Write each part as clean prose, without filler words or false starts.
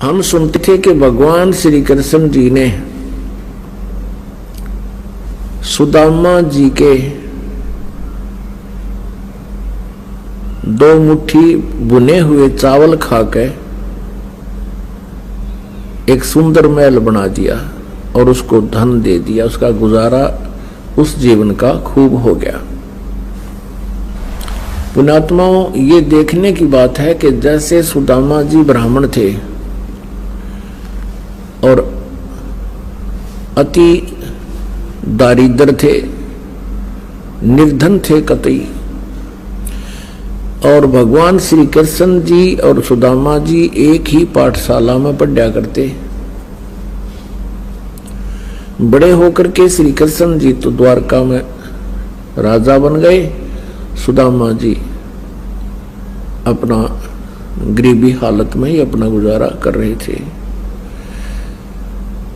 हम सुनते थे कि भगवान श्री कृष्ण जी ने सुदामा जी के 2 मुट्ठी भुने हुए चावल खाकर एक सुंदर महल बना दिया और उसको धन दे दिया। उसका गुजारा उस जीवन का खूब हो गया। पुण्यात्माओं, ये देखने की बात है कि जैसे सुदामा जी ब्राह्मण थे और अति दारिद्र थे, निर्धन थे कतई, और भगवान श्री कृष्ण जी और सुदामा जी एक ही पाठशाला में पढ़ा करते। बड़े होकर के श्री कृष्ण जी तो द्वारका में राजा बन गए, सुदामा जी अपना गरीबी हालत में ही अपना गुजारा कर रहे थे।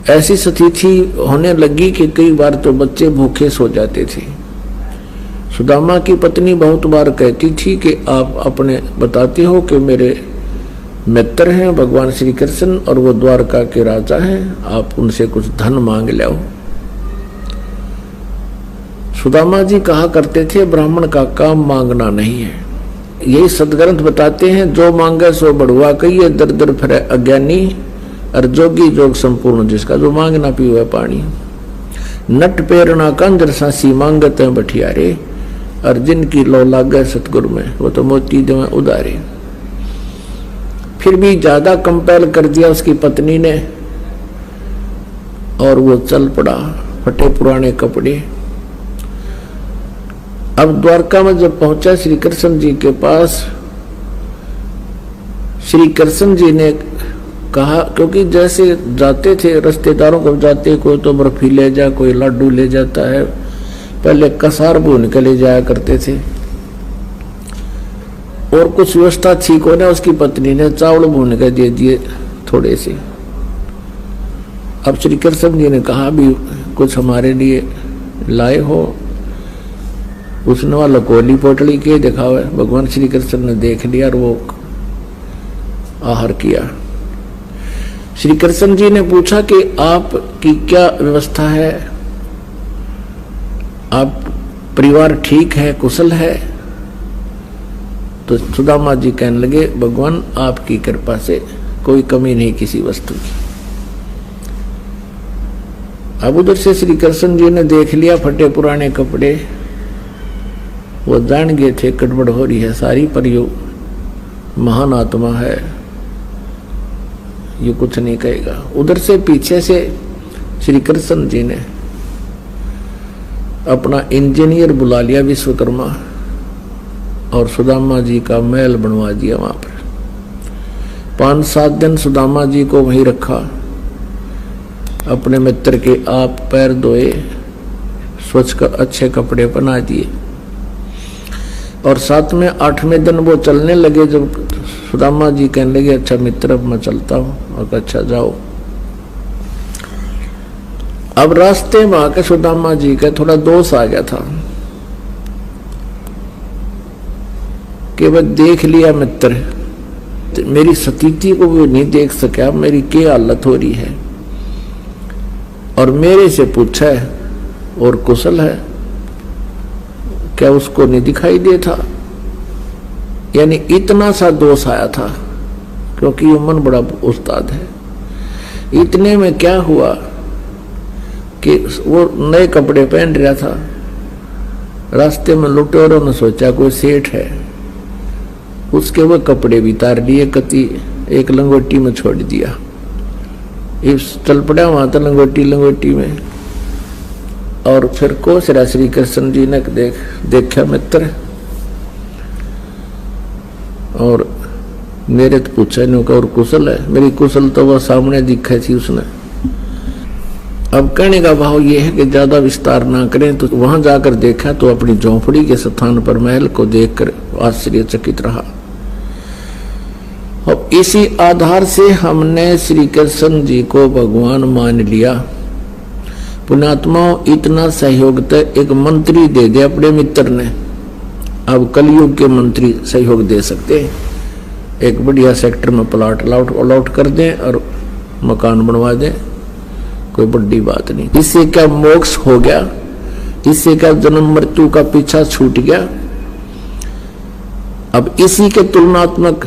ऐसी स्थिति होने लगी कि कई बार तो बच्चे भूखे सो जाते थे। सुदामा की पत्नी बहुत बार कहती थी कि आप अपने बताते हो कि मेरे मित्र हैं भगवान श्री कृष्ण और वो द्वारका के राजा हैं, आप उनसे कुछ धन मांग लाओ। सुदामा जी कहा करते थे, ब्राह्मण का काम मांगना नहीं है। यही सदग्रंथ बताते हैं, जो मांगे सो बढ़ुआ कहिए, दर दर फिरे अज्ञानी, और जोगी जोग संपूर्ण जिसका, जो मांगना पीवे पानी। नट पेरना कंजर सासी मांगत है बठियारे, और जिनकी लो लागे सतगुरु में वो तो मोती देवे उदारे। फिर भी ज्यादा कंपेल कर दिया उसकी पत्नी ने और वो चल पड़ा, फटे पुराने कपड़े। अब द्वारका में जब पहुंचा श्री कृष्ण जी के पास, श्री कृष्ण जी ने कहा, क्योंकि जैसे जाते थे रिश्तेदारों को जाते, कोई तो बर्फी ले जा, कोई लड्डू ले जाता है, पहले कसार भून के ले जाया करते थे, और कुछ व्यवस्था ठीक होने उसकी पत्नी ने चावल भून के दे दिए थोड़े से। अब श्री कृष्ण जी ने कहा भी कुछ हमारे लिए लाए हो। उसने वाला कोली पोटली के देखा हुआ। भगवान श्री कृष्ण ने देख लिया और वो आहार किया। श्री कृष्ण जी ने पूछा कि आपकी क्या व्यवस्था है, आप परिवार ठीक है, कुशल है? तो सुदामा जी कहने लगे, भगवान आपकी कृपा से कोई कमी नहीं किसी वस्तु की। अब उधर से श्री कृष्ण जी ने देख लिया फटे पुराने कपड़े, वो जान गए थे गड़बड़ हो रही है सारी, पर यो महान आत्मा है, ये कुछ नहीं कहेगा। उधर से पीछे से श्री कृष्ण जी ने अपना इंजीनियर बुला लिया विश्वकर्मा, और सुदामा जी का महल बनवा दिया। वहां पर 5-7 दिन सुदामा जी को वहीं रखा। अपने मित्र के आप पैर धोए, स्वच्छ कर अच्छे कपड़े पहना दिए, और साथ में 8वें दिन वो चलने लगे। जब सुदामा जी कहने लगे, अच्छा मित्र अब मैं चलता हूँ, और अच्छा जाओ। अब रास्ते में आके सुदामा जी का थोड़ा दोष आ गया था कि वह देख लिया मित्र, मेरी स्थिति को वो नहीं देख सका, मेरी क्या हालत हो रही है, और मेरे से पूछा है और कुशल है, क्या उसको नहीं दिखाई दे था? यानी इतना सा दोष आया था, क्योंकि ये मन बड़ा उस्ताद है। इतने में क्या हुआ कि वो नए कपड़े पहन रहा था, रास्ते में लुटेरों ने सोचा कोई सेठ है, उसके वो कपड़े भी तार लिए, कति एक लंगोटी में छोड़ दिया। इस चल पड़ा वहां तो लंगोटी में, और फिर कोसरा श्री कृष्ण जी ने देखा मित्र, और मेरे तो पूछा नहीं और कुशल है? मेरी कुशल तो वह सामने दिखा थी उसने। अब कहने का भाव ये है कि ज्यादा विस्तार ना करें। तो वहां जाकर देखा तो अपनी झोंपड़ी के स्थान पर महल को देखकर आश्चर्यचकित रहा। और इसी आधार से हमने श्री कृष्ण जी को भगवान मान लिया। पुण्यात्माओं, इतना सहयोग तो एक मंत्री दे दे अपने मित्र ने, अब कलयुग के मंत्री सहयोग दे सकते हैं। एक बढ़िया सेक्टर में प्लॉट अलॉट कर दें और मकान बनवा दें, कोई बड़ी बात नहीं। इससे क्या मोक्ष हो गया, इससे क्या जन्म मृत्यु का पीछा छूट गया। अब इसी के तुलनात्मक